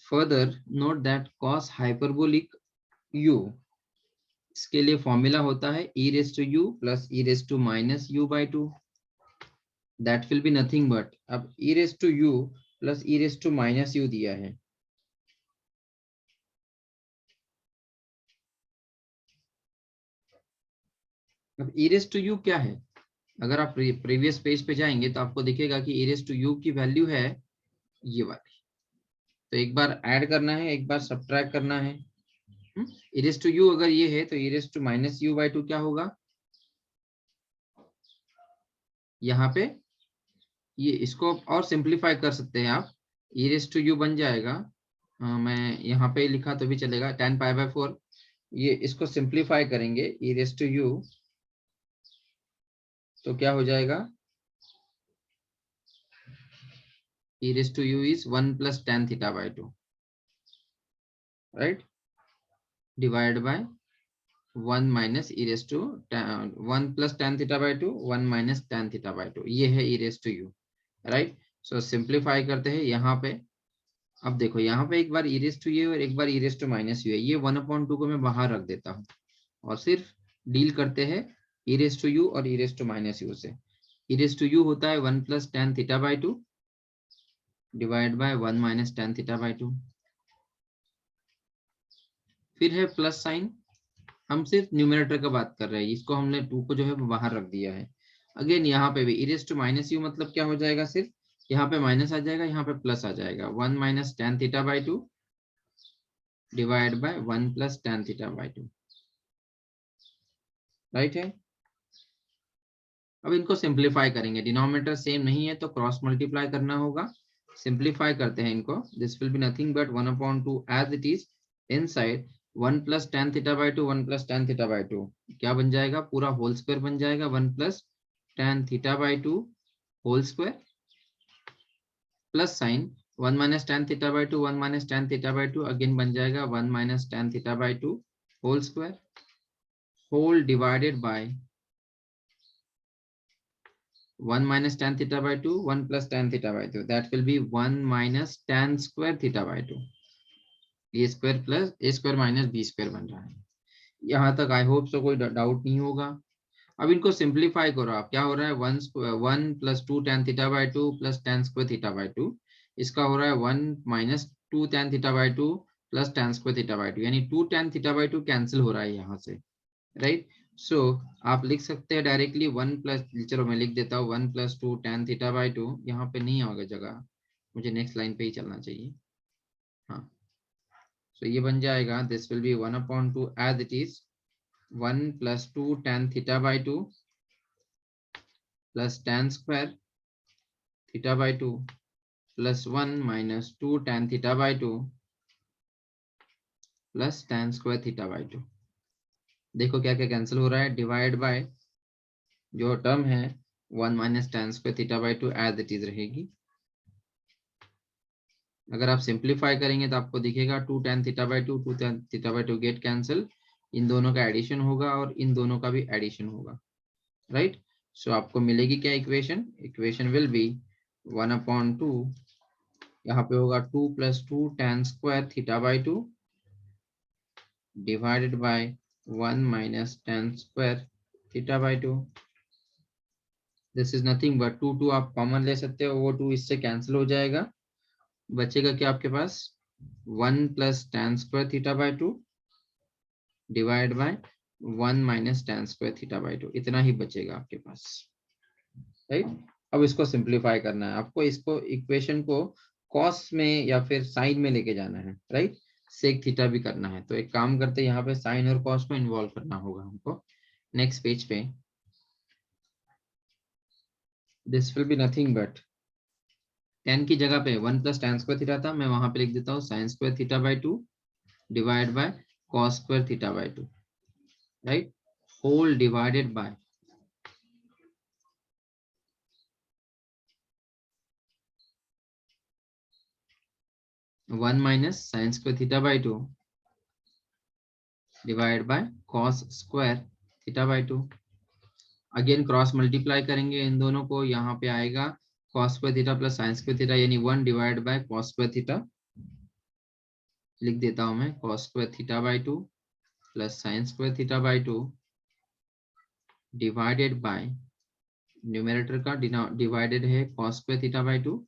Further note that cos hyperbolic u, इसके लिए formula होता है e raise to u plus e raise to minus u by 2, that will be nothing but, अब e raise to u plus e raise to minus u दिया है, अब e raise to u क्या है? अगर आप प्रीवियस पेज पे जाएंगे तो आपको दिखेगा कि e रेज टू u की वैल्यू है ये वाली, तो एक बार ऐड करना है, एक बार सब्ट्रैक्ट करना है। e रेज टू u अगर ये है तो e raise to minus u by 2 क्या होगा? यहाँ पे ये इसको और सिंप्लीफाई कर सकते हैं आप, e रेज टू u बन जाएगा, मैं यहाँ पे लिखा तो भी चलेगा, tan पाई बाय 4, ये इसको सिंप्लीफाई करेंगे e रेज टू u तो क्या हो जाएगा? e raise to u is 1 plus tan theta by 2, right, divide by 1 minus e raise to 1 plus tan theta by 2, 1 minus tan theta by 2, ये है e raise to u, right. So simplify करते हैं यहाँ पे, अब देखो यहाँ पे एक बार e रेज टू ये और एक बार e raise to minus u है, ये 1/2 को मैं बाहर रख देता हूँ और सिर्फ डील करते हैं e रेज टू u और e raise to minus u से। e रेज टू u होता है 1 plus tan theta by 2 divide by 1 minus tan theta by 2, फिर है प्लस साइन, हम सिर्फ न्यूमरेटर का बात कर रहे हैं, इसको हमने 2 को जो है वो बाहर रख दिया है। अगेन यहाँ पे भी e raise to minus u मतलब क्या हो जाएगा, सिर्फ यहाँ पे माइनस आ जाएगा, यहाँ पे प्लस आ जाएगा, 1 minus tan theta by 2 divide by 1 plus tan theta by 2, right है। अब इनको सिंप्लीफाई करेंगे, डिनोमिनेटर सेम नहीं है तो क्रॉस मल्टीप्लाई करना होगा, सिंप्लीफाई करते हैं इनको, this will be nothing but 1/2 as it is inside 1 plus tan theta by 2, 1 plus tan theta by 2 क्या बन जाएगा, पूरा होल स्क्वायर बन जाएगा, 1 plus tan theta by 2 whole square plus sign 1 minus tan theta by 2, 1 minus tan theta by 2 again बन जाएगा 1 minus tan theta by 2 whole square whole divided by 1 minus tan theta by 2, 1 plus tan theta by 2. That will be 1 minus tan square theta by 2. a square plus a square minus b square बन रहा है। यहाँ तक I hope so कोई doubt नहीं होगा। अब इनको सिंप्लीफाई करो आप, क्या हो रहा है 1 plus 2 tan theta by 2 plus tan square theta by 2, इसका हो रहा है 1 minus 2 tan theta by 2 plus tan square theta by 2, यानी 2 tan थीटा बाई 2 कैंसिल हो रहा है यहाँ से, राइट। सो आप लिख सकते हैं डायरेक्टली 1 प्लस, चलो मैं लिख देता हूँ 1 प्लस 2 tan थीटा बाई 2, यहाँ पे नहीं होगा जगह, मुझे नेक्स्ट लाइन पे ही चलना चाहिए, हाँ। सो ये बन जाएगा, this will be 1/2 as it is 1 plus 2 tan theta by 2 plus tan square theta by 2 plus 1 minus 2 tan theta by 2 plus tan square theta by 2। देखो क्या क्या कैंसिल हो रहा है, डिवाइड बाय जो टर्म है 1 minus tan square theta by 2 as it is रहेगी। अगर आप सिंप्लीफाई करेंगे तो आपको दिखेगा 2 tan theta by 2, 2 tan theta by 2 get cancel, इन दोनों का एडिशन होगा और इन दोनों का भी एडिशन होगा, राइट। सो आपको मिलेगी क्या इक्वेशन, इक्वेशन विल बी 1/2, यहाँ पे होगा 2 plus 2 tan square theta by 2 divided by 1 minus tan square theta by 2, this is nothing but 2 आप कॉमन ले सकते हो, वो 2 इससे कैंसिल हो जाएगा, बचेगा क्या आपके पास 1 plus tan square theta by 2 divide by 1 minus tan square theta by 2, इतना ही बचेगा आपके पास, राइट। अब इसको सिंप्लीफाई करना है आपको, इसको इक्वेशन को कॉस में या फिर साइन में लेके जाना है, राइट, सेक थीटा भी करना है, तो एक काम करते हैं यहाँ पे साइन और कॉस को इन्वॉल्व करना होगा हमको। नेक्स्ट पेज पे this will be nothing but tan की जगह पे 1 प्लस tan स्क्वायर थीटा था, मैं वहां पे लिख देता हूँ sine square theta by 2 divide by cos square theta by 2, right, whole divided by 1 minus sine square theta by 2 divide by cos square theta by 2। Again cross multiply करेंगे इन दोनों को, यहाँ पे आएगा cos square theta plus sine square theta, यानी 1 divide by cos square theta लिख देता हूं मैं cos square theta by 2 plus sine square theta by 2 divided by numerator का डिवाइडेड है cos स्क्वायर थीटा बाई 2।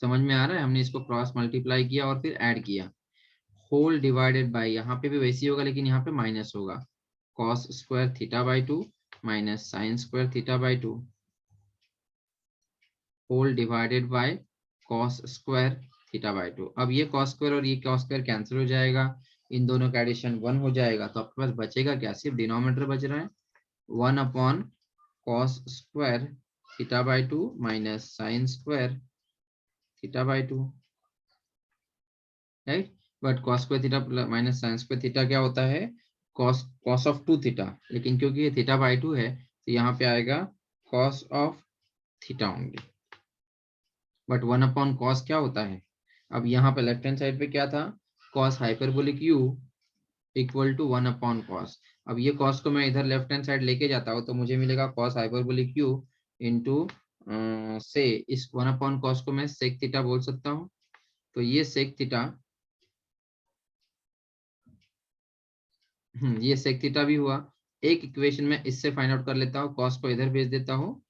समझ में आ रहा है, हमने इसको क्रॉस मल्टीप्लाई किया और फिर ऐड किया, होल डिवाइडेड बाय, यहाँ पे भी वैसे ही होगा लेकिन यहाँ पे माइनस होगा, cos square theta by 2 minus sine square theta by 2 whole divided by cos square theta by 2। अब ये cos स्क्वायर और ये cos स्क्वायर कैंसिल हो जाएगा, इन दोनों का एडिशन 1 हो जाएगा, तो आपके पास बचेगा क्या, सिर्फ डिनोमिनेटर बच रहा है 1 upon cos square theta by 2 minus sine square theta by 2, right. But cos square theta minus sine square theta क्या होता है, cos ऑफ 2 थीटा, लेकिन क्योंकि ये थीटा बाई 2 है तो यहाँ पे आएगा cos of theta only. But 1 upon cos क्या होता है, अब यहाँ पे लेफ्ट हैंड साइड पे क्या था, cos hyperbolic u equal to 1 upon cos। अब ये cos को मैं इधर लेफ्ट हैंड साइड लेके जाता हूँ तो मुझे मिलेगा cos हाइपरबोलिक u इंटू से इस 1 अपॉन cos को मैं sec थीटा बोल सकता हूँ, तो ये sec थीटा, ये sec थीटा भी हुआ। एक इक्वेशन में इससे फाइंड आउट कर लेता हूँ, cos को इधर भेज देता हूँ,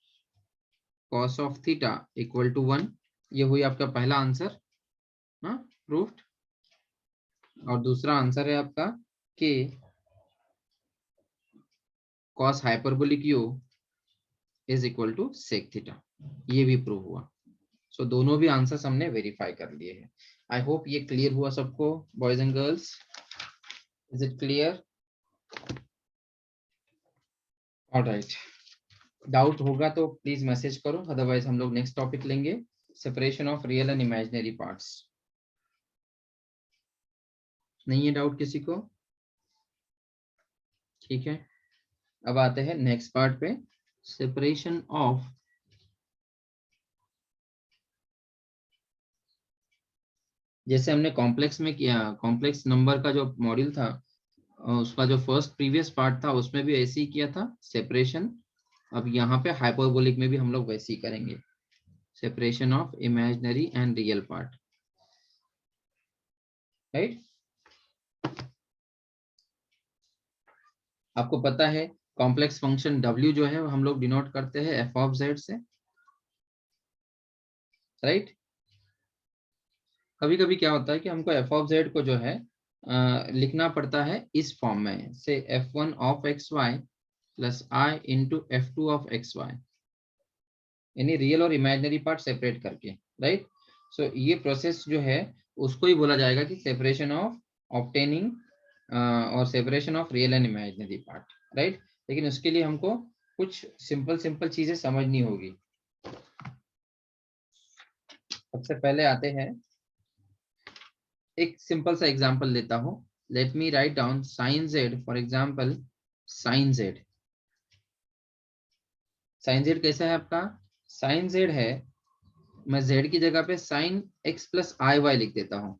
cos of theta equal to 1, ये हुई आपका पहला आंसर, हाँ प्रूफ्ड। और दूसरा आंसर है आपका कि cos hyperbolic u is equal to sec theta, ये भी प्रूव हुआ। सो दोनों भी आंसर्स हमने वेरीफाई कर लिए हैं। आई होप ये क्लियर हुआ सबको, boys and girls, is it clear? Alright, doubt होगा तो प्लीज मैसेज करो, अदरवाइज हम लोग नेक्स्ट टॉपिक लेंगे, separation of real and imaginary parts. नहीं है डाउट किसी को? ठीक है, अब आते हैं नेक्स्ट पार्ट पे, सेपरेशन ऑफ जैसे हमने कॉम्प्लेक्स में किया, कॉम्प्लेक्स नंबर का जो मॉड्यूल था उसका जो फर्स्ट प्रीवियस पार्ट था उसमें भी ऐसे ही किया था सेपरेशन। अब यहाँ पे हाइपरबोलिक में भी हम लोग वैसे ही करेंगे, separation of imaginary and real part, right. आपको पता है कॉम्प्लेक्स फंक्शन w जो है हम लोग डिनोट करते हैं f ऑफ z से, राइट। कभी कभी क्या होता है कि हमको f ऑफ z को जो है लिखना पड़ता है इस फॉर्म में से f1 of xy plus i into f2 of xy, यानी रियल और इमेजिनरी पार्ट सेपरेट करके, राइट। सो ये प्रोसेस जो है उसको ही बोला जाएगा कि सेपरेशन ऑफ ऑब्टेनिंग और separation of real and imaginary part, right. लेकिन उसके लिए हमको कुछ सिंपल सिंपल चीजें समझनी होगी। सबसे पहले आते हैं, एक सिंपल सा एग्जांपल लेता हूं, let me write down sine z, for example sine z. Sine z कैसा है आपका, साइन जेड है, मैं z की जगह पे sine x plus i y लिख देता हूँ,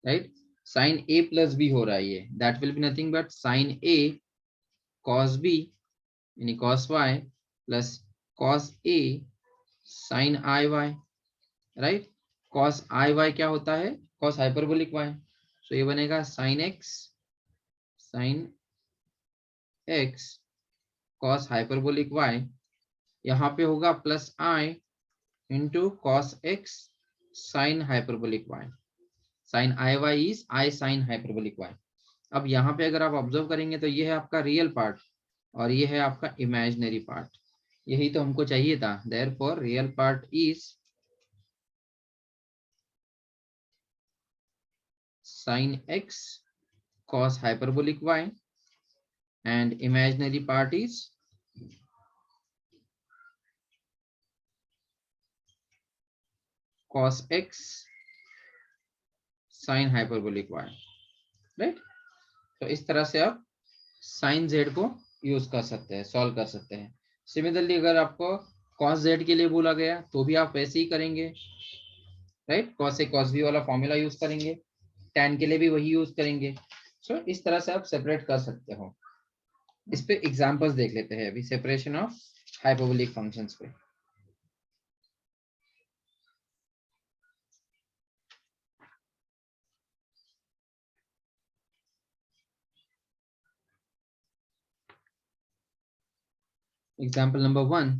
right. Sine a plus b हो रहा है ये, that will be nothing but sine a cos b यानी cos y plus cos a sine i y, right. cos i y क्या होता है, cos हाइपरबोलिक y, सो ये बनेगा sine x cos hyperbolic y, यहाँ पे होगा plus i into cos x sine hyperbolic y, sine i Y is i sine hyperbolic y। अब यहाँ पे अगर आप ऑब्जर्व करेंगे तो ये है आपका रियल पार्ट और ये है आपका इमेजिनरी पार्ट, यही तो हमको चाहिए था। Therefore real part is sine x cos hyperbolic y and imaginary part is cos x sin hyperbolic y, right. तो इस तरह से आप साइन जेड को यूज कर सकते हैं, सॉल्व कर सकते हैं। सिमिलरली अगर आपको cos z के लिए बोला गया तो भी आप वैसे ही करेंगे, right. cos a cos b वाला फॉर्मूला यूज करेंगे, tan के लिए भी वही यूज करेंगे। सो इस तरह से आप सेपरेट कर सकते हो। इस पे एग्जांपल्स देख लेते हैं अभी, सेपरेशन ऑफ हाइपरबोलिक फंक्शंस पे। Example number 1,